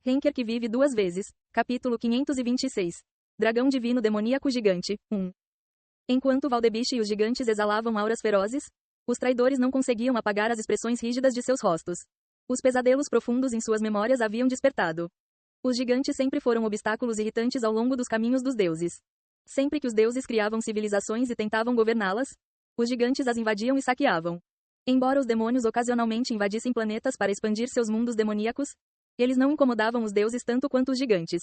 Henker que vive duas vezes. Capítulo 526. Dragão divino demoníaco gigante. 1. Enquanto Valdebiche e os gigantes exalavam auras ferozes, os traidores não conseguiam apagar as expressões rígidas de seus rostos. Os pesadelos profundos em suas memórias haviam despertado. Os gigantes sempre foram obstáculos irritantes ao longo dos caminhos dos deuses. Sempre que os deuses criavam civilizações e tentavam governá-las, os gigantes as invadiam e saqueavam. Embora os demônios ocasionalmente invadissem planetas para expandir seus mundos demoníacos, eles não incomodavam os deuses tanto quanto os gigantes.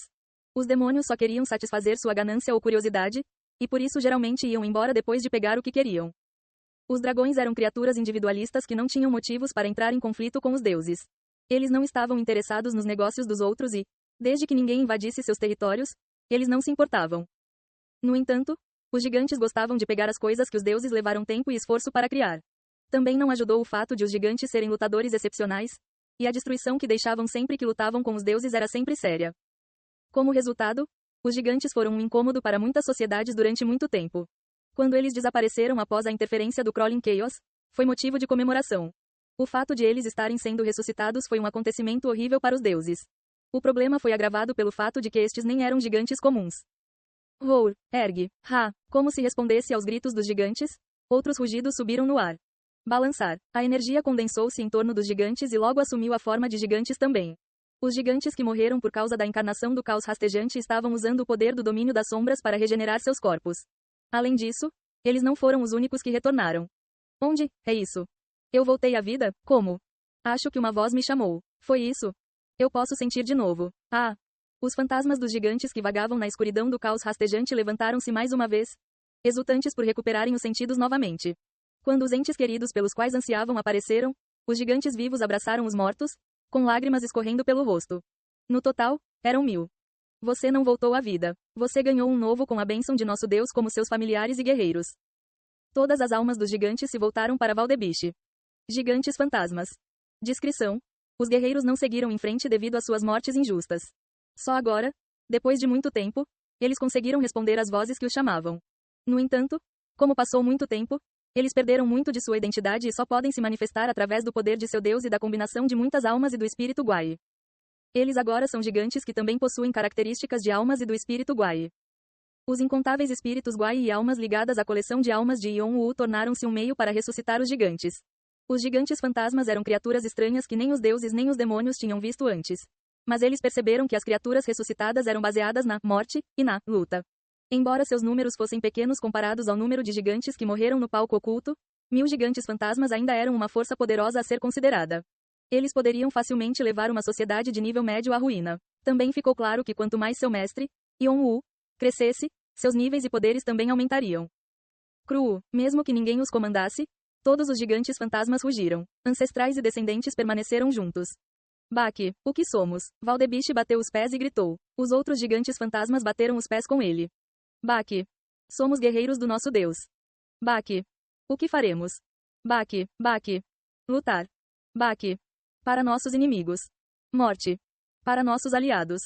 Os demônios só queriam satisfazer sua ganância ou curiosidade, e por isso geralmente iam embora depois de pegar o que queriam. Os dragões eram criaturas individualistas que não tinham motivos para entrar em conflito com os deuses. Eles não estavam interessados nos negócios dos outros e, desde que ninguém invadisse seus territórios, eles não se importavam. No entanto, os gigantes gostavam de pegar as coisas que os deuses levaram tempo e esforço para criar. Também não ajudou o fato de os gigantes serem lutadores excepcionais, e a destruição que deixavam sempre que lutavam com os deuses era sempre séria. Como resultado, os gigantes foram um incômodo para muitas sociedades durante muito tempo. Quando eles desapareceram após a interferência do Crawling Chaos, foi motivo de comemoração. O fato de eles estarem sendo ressuscitados foi um acontecimento horrível para os deuses. O problema foi agravado pelo fato de que estes nem eram gigantes comuns. Roar, ergue, ha, como se respondesse aos gritos dos gigantes, outros rugidos subiram no ar. Balançar. A energia condensou-se em torno dos gigantes e logo assumiu a forma de gigantes também. Os gigantes que morreram por causa da encarnação do caos rastejante estavam usando o poder do domínio das sombras para regenerar seus corpos. Além disso, eles não foram os únicos que retornaram. Onde é isso? Eu voltei à vida? Como? Acho que uma voz me chamou. Foi isso? Eu posso sentir de novo. Ah! Os fantasmas dos gigantes que vagavam na escuridão do caos rastejante levantaram-se mais uma vez, exultantes por recuperarem os sentidos novamente. Quando os entes queridos pelos quais ansiavam apareceram, os gigantes vivos abraçaram os mortos, com lágrimas escorrendo pelo rosto. No total, eram 1000. Você não voltou à vida. Você ganhou um novo com a bênção de nosso Deus como seus familiares e guerreiros. Todas as almas dos gigantes se voltaram para Valdebiche. Gigantes fantasmas. Descrição. Os guerreiros não seguiram em frente devido às suas mortes injustas. Só agora, depois de muito tempo, eles conseguiram responder às vozes que os chamavam. No entanto, como passou muito tempo, eles perderam muito de sua identidade e só podem se manifestar através do poder de seu Deus e da combinação de muitas almas e do espírito Guai. Eles agora são gigantes que também possuem características de almas e do espírito Guai. Os incontáveis espíritos Guai e almas ligadas à coleção de almas de Ion-Wu tornaram-se um meio para ressuscitar os gigantes. Os gigantes fantasmas eram criaturas estranhas que nem os deuses nem os demônios tinham visto antes. Mas eles perceberam que as criaturas ressuscitadas eram baseadas na morte e na luta. Embora seus números fossem pequenos comparados ao número de gigantes que morreram no palco oculto, 1000 gigantes fantasmas ainda eram uma força poderosa a ser considerada. Eles poderiam facilmente levar uma sociedade de nível médio à ruína. Também ficou claro que quanto mais seu mestre, Ion-Wu, crescesse, seus níveis e poderes também aumentariam. Cru, mesmo que ninguém os comandasse, todos os gigantes fantasmas rugiram. Ancestrais e descendentes permaneceram juntos. Baki, o que somos? Valdebiche bateu os pés e gritou. Os outros gigantes fantasmas bateram os pés com ele. Baki. Somos guerreiros do nosso Deus. Baki. O que faremos? Baki, Baki. Lutar. Baki. Para nossos inimigos. Morte. Para nossos aliados.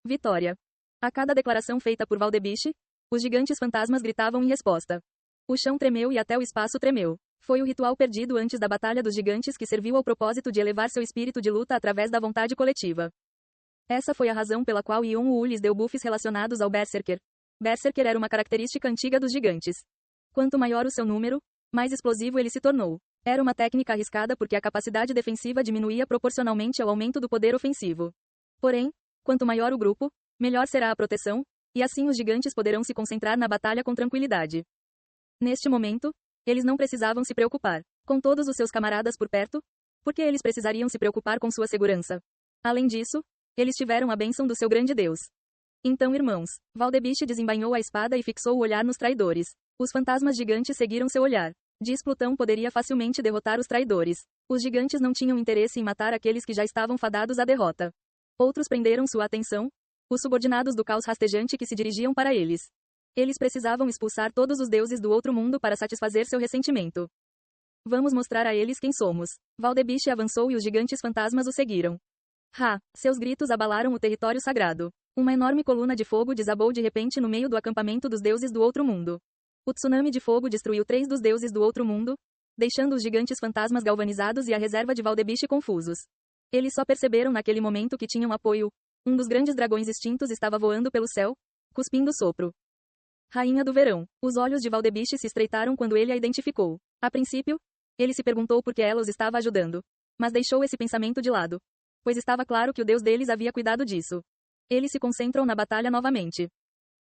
Vitória. A cada declaração feita por Valdebiche, os gigantes fantasmas gritavam em resposta. O chão tremeu e até o espaço tremeu. Foi o ritual perdido antes da Batalha dos Gigantes que serviu ao propósito de elevar seu espírito de luta através da vontade coletiva. Essa foi a razão pela qual Ion-Wu lhes deu buffs relacionados ao Berserker. Berserker era uma característica antiga dos gigantes. Quanto maior o seu número, mais explosivo ele se tornou. Era uma técnica arriscada porque a capacidade defensiva diminuía proporcionalmente ao aumento do poder ofensivo. Porém, quanto maior o grupo, melhor será a proteção, e assim os gigantes poderão se concentrar na batalha com tranquilidade. Neste momento, eles não precisavam se preocupar com todos os seus camaradas por perto, porque eles precisariam se preocupar com sua segurança. Além disso, eles tiveram a bênção do seu grande Deus. Então, irmãos, Valdebiche desembainhou a espada e fixou o olhar nos traidores. Os fantasmas gigantes seguiram seu olhar. Diz Plutão poderia facilmente derrotar os traidores. Os gigantes não tinham interesse em matar aqueles que já estavam fadados à derrota. Outros prenderam sua atenção, os subordinados do caos rastejante que se dirigiam para eles. Eles precisavam expulsar todos os deuses do outro mundo para satisfazer seu ressentimento. Vamos mostrar a eles quem somos. Valdebiche avançou e os gigantes fantasmas o seguiram. Ha! Seus gritos abalaram o território sagrado. Uma enorme coluna de fogo desabou de repente no meio do acampamento dos deuses do outro mundo. O tsunami de fogo destruiu 3 dos deuses do outro mundo, deixando os gigantes fantasmas galvanizados e a reserva de Valdebiche confusos. Eles só perceberam naquele momento que tinham apoio, Um dos grandes dragões extintos estava voando pelo céu, cuspindo sopro. Rainha do verão. Os olhos de Valdebiche se estreitaram quando ele a identificou. A princípio, ele se perguntou por que ela os estava ajudando. Mas deixou esse pensamento de lado. Pois estava claro que o Deus deles havia cuidado disso. Eles se concentram na batalha novamente.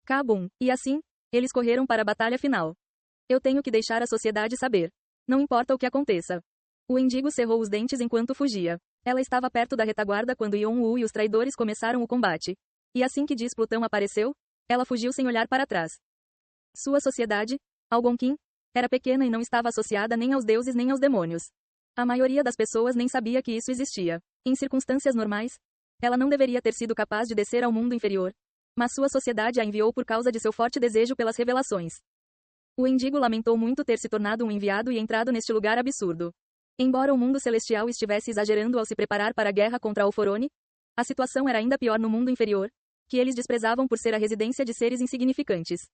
Kabum. E assim, eles correram para a batalha final. Eu tenho que deixar a sociedade saber. Não importa o que aconteça. O Endigo cerrou os dentes enquanto fugia. Ela estava perto da retaguarda quando Yon-Woo e os traidores começaram o combate. E assim que Plutão apareceu, ela fugiu sem olhar para trás. Sua sociedade, Algonquin, era pequena e não estava associada nem aos deuses nem aos demônios. A maioria das pessoas nem sabia que isso existia. Em circunstâncias normais, ela não deveria ter sido capaz de descer ao mundo inferior. Mas sua sociedade a enviou por causa de seu forte desejo pelas revelações. O Endigo lamentou muito ter se tornado um enviado e entrado neste lugar absurdo. Embora o mundo celestial estivesse exagerando ao se preparar para a guerra contra Alforone, a situação era ainda pior no mundo inferior, que eles desprezavam por ser a residência de seres insignificantes.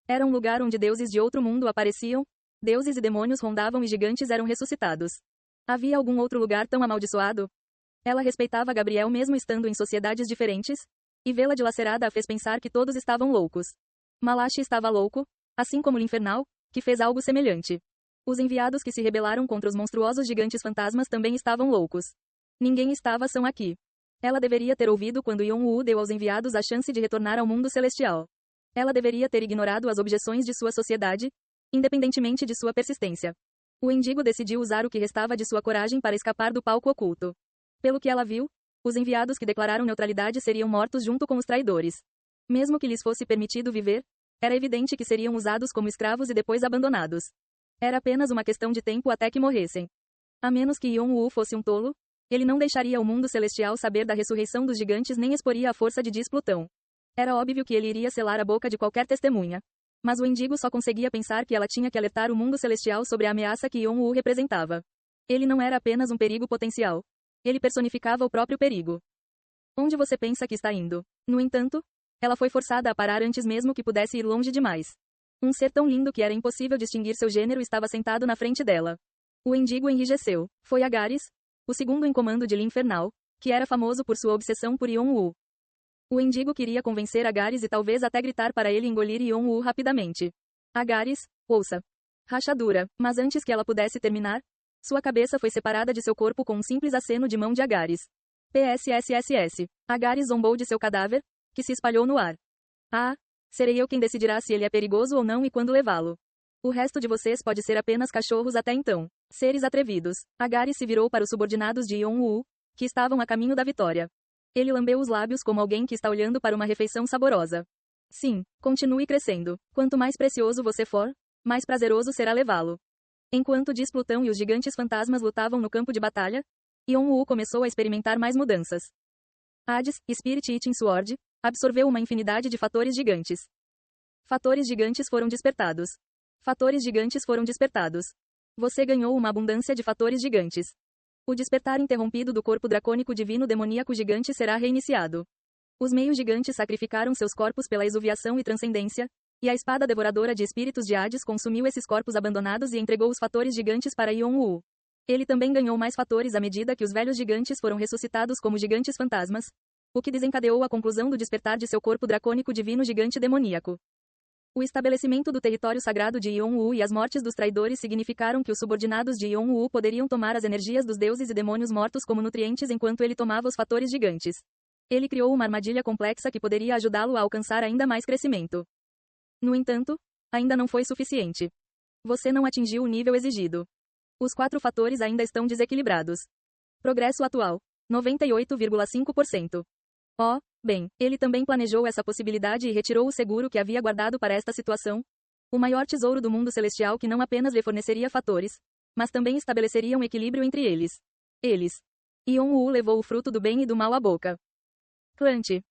Era um lugar onde deuses de outro mundo apareciam, deuses e demônios rondavam e gigantes eram ressuscitados. Havia algum outro lugar tão amaldiçoado? Ela respeitava Gabriel mesmo estando em sociedades diferentes, e vê-la dilacerada a fez pensar que todos estavam loucos. Malachi estava louco, assim como Linfernal, que fez algo semelhante. Os enviados que se rebelaram contra os monstruosos gigantes fantasmas também estavam loucos. Ninguém estava são aqui. Ela deveria ter ouvido quando Yon-Woo deu aos enviados a chance de retornar ao mundo celestial. Ela deveria ter ignorado as objeções de sua sociedade, independentemente de sua persistência. O Endigo decidiu usar o que restava de sua coragem para escapar do palco oculto. Pelo que ela viu, os enviados que declararam neutralidade seriam mortos junto com os traidores. Mesmo que lhes fosse permitido viver, era evidente que seriam usados como escravos e depois abandonados. Era apenas uma questão de tempo até que morressem. A menos que Yon-Woo fosse um tolo, ele não deixaria o mundo celestial saber da ressurreição dos gigantes nem exporia a força de Plutão. Era óbvio que ele iria selar a boca de qualquer testemunha. Mas o Endigo só conseguia pensar que ela tinha que alertar o mundo celestial sobre a ameaça que Yon-Woo representava. Ele não era apenas um perigo potencial. Ele personificava o próprio perigo. Onde você pensa que está indo? No entanto, ela foi forçada a parar antes mesmo que pudesse ir longe demais. Um ser tão lindo que era impossível distinguir seu gênero estava sentado na frente dela. O Endigo enrijeceu. Foi Agares, o segundo em comando de Linfernal, que era famoso por sua obsessão por Yon-Woo. O Endigo queria convencer Agares e talvez até gritar para ele engolir Yon-Woo rapidamente. Agares, ouça. Rachadura, mas antes que ela pudesse terminar, sua cabeça foi separada de seu corpo com um simples aceno de mão de Agares. PSSSS. Agares zombou de seu cadáver, que se espalhou no ar. Ah, serei eu quem decidirá se ele é perigoso ou não e quando levá-lo. O resto de vocês pode ser apenas cachorros até então. Seres atrevidos. Agares se virou para os subordinados de Yon-Woo, que estavam a caminho da vitória. Ele lambeu os lábios como alguém que está olhando para uma refeição saborosa. Sim, continue crescendo. Quanto mais precioso você for, mais prazeroso será levá-lo. Enquanto Plutão e os gigantes fantasmas lutavam no campo de batalha, Yon-Woo começou a experimentar mais mudanças. Hades, Spirit Eating Sword, absorveu uma infinidade de fatores gigantes. Fatores gigantes foram despertados. Fatores gigantes foram despertados. Você ganhou uma abundância de fatores gigantes. O despertar interrompido do corpo dracônico divino demoníaco gigante será reiniciado. Os meios gigantes sacrificaram seus corpos pela exuviação e transcendência, e a espada devoradora de espíritos de Hades consumiu esses corpos abandonados e entregou os fatores gigantes para Yon-Woo. Ele também ganhou mais fatores à medida que os velhos gigantes foram ressuscitados como gigantes fantasmas, o que desencadeou a conclusão do despertar de seu corpo dracônico divino gigante demoníaco. O estabelecimento do território sagrado de Yon-Woo e as mortes dos traidores significaram que os subordinados de Yon-Woo poderiam tomar as energias dos deuses e demônios mortos como nutrientes enquanto ele tomava os fatores gigantes. Ele criou uma armadilha complexa que poderia ajudá-lo a alcançar ainda mais crescimento. No entanto, ainda não foi suficiente. Você não atingiu o nível exigido. Os 4 fatores ainda estão desequilibrados. Progresso atual: 98,5%. Oh, bem, ele também planejou essa possibilidade e retirou o seguro que havia guardado para esta situação. O maior tesouro do mundo celestial que não apenas lhe forneceria fatores, mas também estabeleceria um equilíbrio entre eles. Yon-Woo levou o fruto do bem e do mal à boca. Clant,